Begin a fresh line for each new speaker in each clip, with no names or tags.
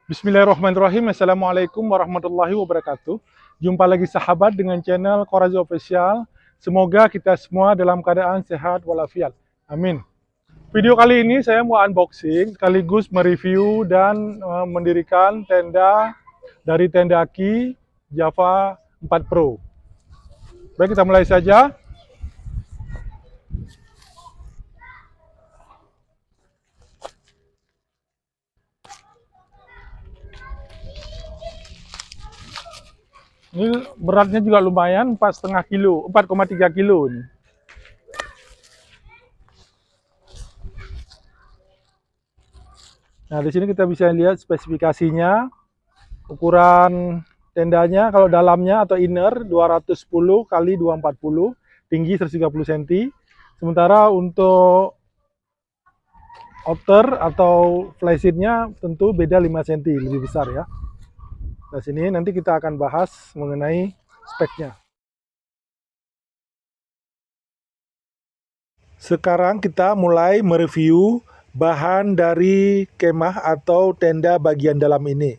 Bismillahirrahmanirrahim. Assalamualaikum warahmatullahi wabarakatuh. Jumpa lagi sahabat dengan channel Korazo Official. Semoga kita semua dalam keadaan sehat walafiat. Amin. Video kali ini saya mau unboxing sekaligus mereview dan mendirikan tenda dari Tendaki Java 4 Pro. Baik, kita mulai saja. Ini beratnya juga lumayan, 4,5 kilo, 4,3 kilo ini. Nah, di sini kita bisa lihat spesifikasinya, ukuran tendanya. Kalau dalamnya atau inner 210 kali 240, tinggi 130 cm. Sementara untuk outer atau flysheetnya tentu beda 5 cm, lebih besar ya. Nah, sini nanti kita akan bahas mengenai speknya. Sekarang kita mulai mereview bahan dari kemah atau tenda bagian dalam ini.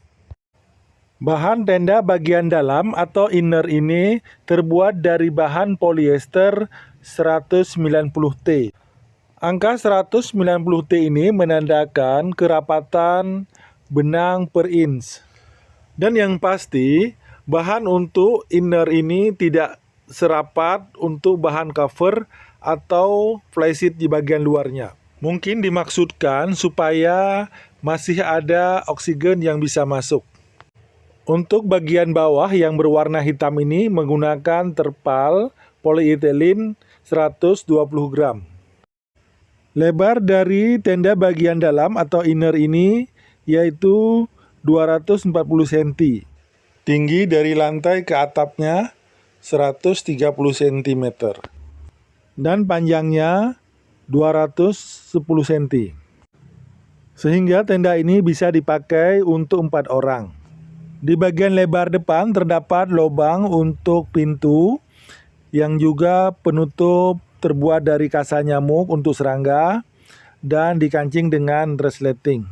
Bahan tenda bagian dalam atau inner ini terbuat dari bahan polyester 190T. Angka 190T ini menandakan kerapatan benang per inch. Dan yang pasti, bahan untuk inner ini tidak serapat untuk bahan cover atau flysheet di bagian luarnya. Mungkin dimaksudkan supaya masih ada oksigen yang bisa masuk. Untuk bagian bawah yang berwarna hitam ini menggunakan terpal polyethylene 120 gram. Lebar dari tenda bagian dalam atau inner ini yaitu 240 cm. Tinggi dari lantai ke atapnya 130 cm. Dan panjangnya 210 cm. Sehingga tenda ini bisa dipakai untuk 4 orang. Di bagian lebar depan terdapat lubang untuk pintu yang juga penutup terbuat dari kasa nyamuk untuk serangga dan dikancing dengan resleting.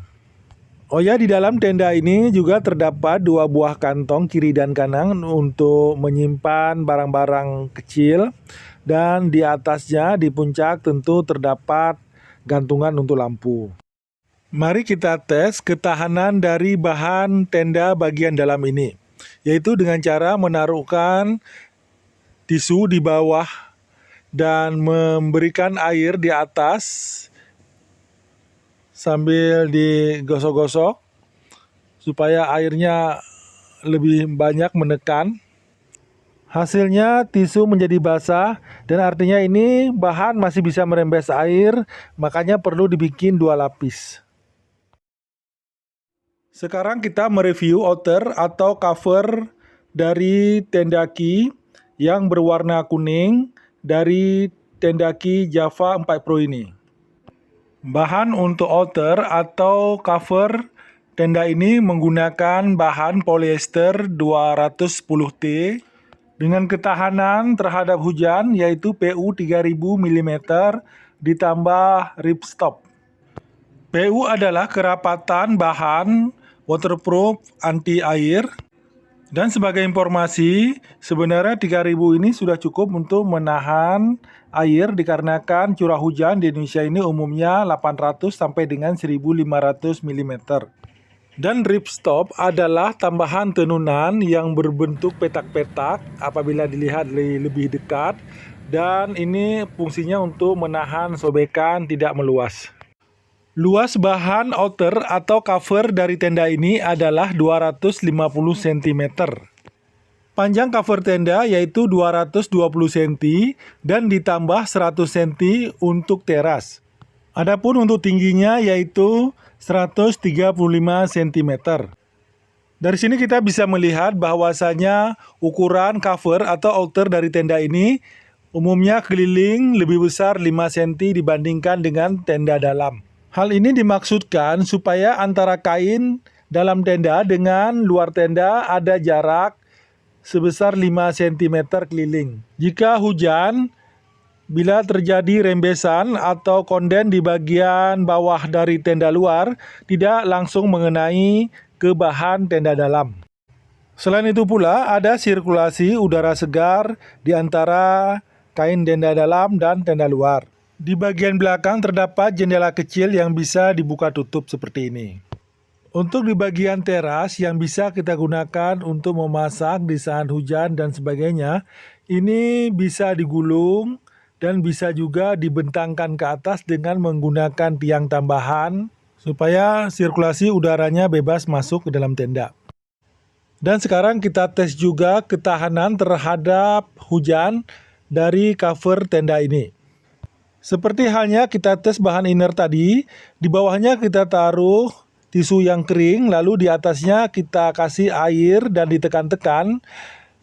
Oh ya, di dalam tenda ini juga terdapat 2 buah kantong kiri dan kanan untuk menyimpan barang-barang kecil, dan di atasnya di puncak tentu terdapat gantungan untuk lampu. Mari kita tes ketahanan dari bahan tenda bagian dalam ini, yaitu dengan cara menaruhkan tisu di bawah dan memberikan air di atas sambil digosok-gosok supaya airnya lebih banyak menekan. Hasilnya tisu menjadi basah dan artinya ini bahan masih bisa merembes air, makanya perlu dibikin 2 lapis. Sekarang kita mereview outer atau cover dari Tendaki yang berwarna kuning dari Tendaki Java 4 Pro ini. Bahan untuk outer atau cover tenda ini menggunakan bahan polyester 210T dengan ketahanan terhadap hujan yaitu PU 3000 mm ditambah ripstop. PU adalah kerapatan bahan waterproof anti air. Dan sebagai informasi, sebenarnya 3000 ini sudah cukup untuk menahan air dikarenakan curah hujan di Indonesia ini umumnya 800 sampai dengan 1500 mm. Dan ripstop adalah tambahan tenunan yang berbentuk petak-petak apabila dilihat lebih dekat, dan ini fungsinya untuk menahan sobekan tidak meluas. Luas bahan outer atau cover dari tenda ini adalah 250 cm. Panjang cover tenda yaitu 220 cm dan ditambah 100 cm untuk teras. Adapun untuk tingginya yaitu 135 cm. Dari sini kita bisa melihat bahwasanya ukuran cover atau outer dari tenda ini umumnya keliling lebih besar 5 cm dibandingkan dengan tenda dalam. Hal ini dimaksudkan supaya antara kain dalam tenda dengan luar tenda ada jarak sebesar 5 cm keliling. Jika hujan, bila terjadi rembesan atau konden di bagian bawah dari tenda luar, tidak langsung mengenai ke bahan tenda dalam. Selain itu pula ada sirkulasi udara segar di antara kain tenda dalam dan tenda luar. Di bagian belakang terdapat jendela kecil yang bisa dibuka tutup seperti ini. Untuk di bagian teras yang bisa kita gunakan untuk memasak di saat hujan dan sebagainya, ini bisa digulung dan bisa juga dibentangkan ke atas dengan menggunakan tiang tambahan supaya sirkulasi udaranya bebas masuk ke dalam tenda. Dan sekarang kita tes juga ketahanan terhadap hujan dari cover tenda ini. Seperti halnya kita tes bahan inner tadi, di bawahnya kita taruh tisu yang kering, lalu di atasnya kita kasih air dan ditekan-tekan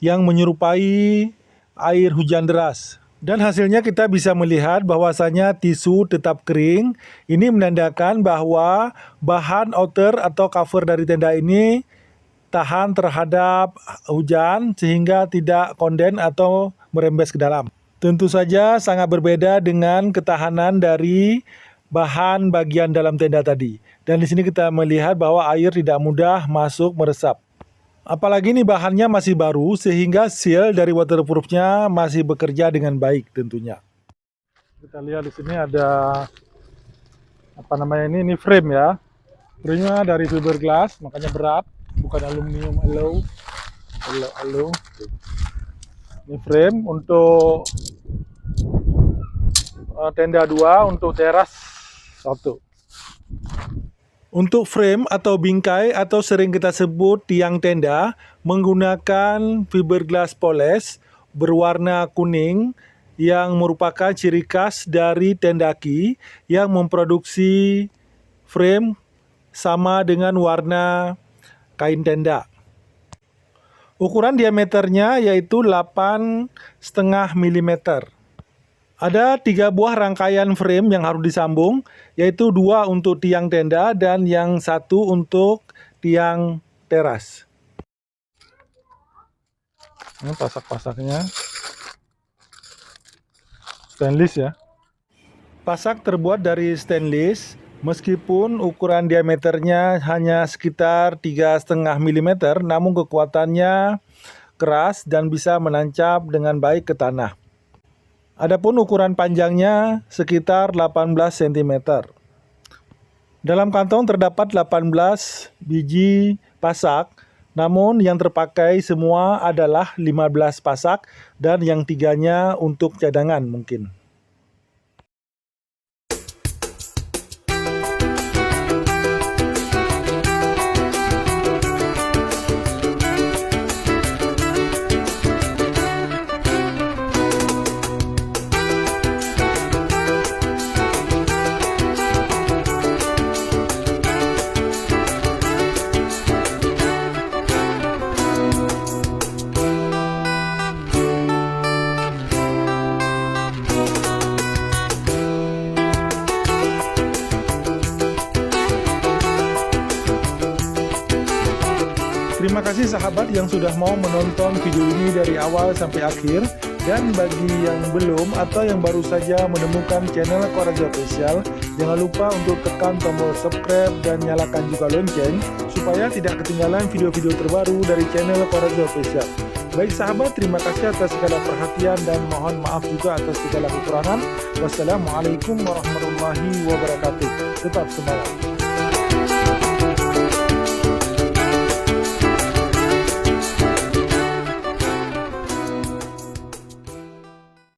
yang menyerupai air hujan deras. Dan hasilnya kita bisa melihat bahwasanya tisu tetap kering. Ini menandakan bahwa bahan outer atau cover dari tenda ini tahan terhadap hujan sehingga tidak konden atau merembes ke dalam. Tentu saja sangat berbeda dengan ketahanan dari bahan bagian dalam tenda tadi. Dan di sini kita melihat bahwa air tidak mudah masuk meresap. Apalagi ini bahannya masih baru sehingga seal dari waterproofnya masih bekerja dengan baik tentunya. Kita lihat di sini ada ini frame ya. Frame-nya dari fiberglass, makanya berat. Bukan aluminium alloy. Ini frame untuk tenda 2, untuk teras 1. Untuk frame atau bingkai atau sering kita sebut tiang tenda menggunakan fiberglass poles berwarna kuning yang merupakan ciri khas dari Tendaki yang memproduksi frame sama dengan warna kain tenda. Ukuran diameternya yaitu 8,5 mm. Ada 3 buah rangkaian frame yang harus disambung, yaitu 2 untuk tiang tenda dan yang 1 untuk tiang teras. Ini pasak-pasaknya stainless ya. Pasak terbuat dari stainless. Meskipun ukuran diameternya hanya sekitar 3,5 mm, namun kekuatannya keras dan bisa menancap dengan baik ke tanah. Adapun ukuran panjangnya sekitar 18 cm. Dalam kantong terdapat 18 biji pasak, namun yang terpakai semua adalah 15 pasak dan yang 3-nya untuk cadangan mungkin. Terima kasih sahabat yang sudah mau menonton video ini dari awal sampai akhir. Dan bagi yang belum atau yang baru saja menemukan channel Koraja Official, jangan lupa untuk tekan tombol subscribe dan nyalakan juga lonceng supaya tidak ketinggalan video-video terbaru dari channel Koraja Official. Baik sahabat, terima kasih atas segala perhatian dan mohon maaf juga atas segala kekurangan. Wassalamualaikum warahmatullahi wabarakatuh. Tetap semangat.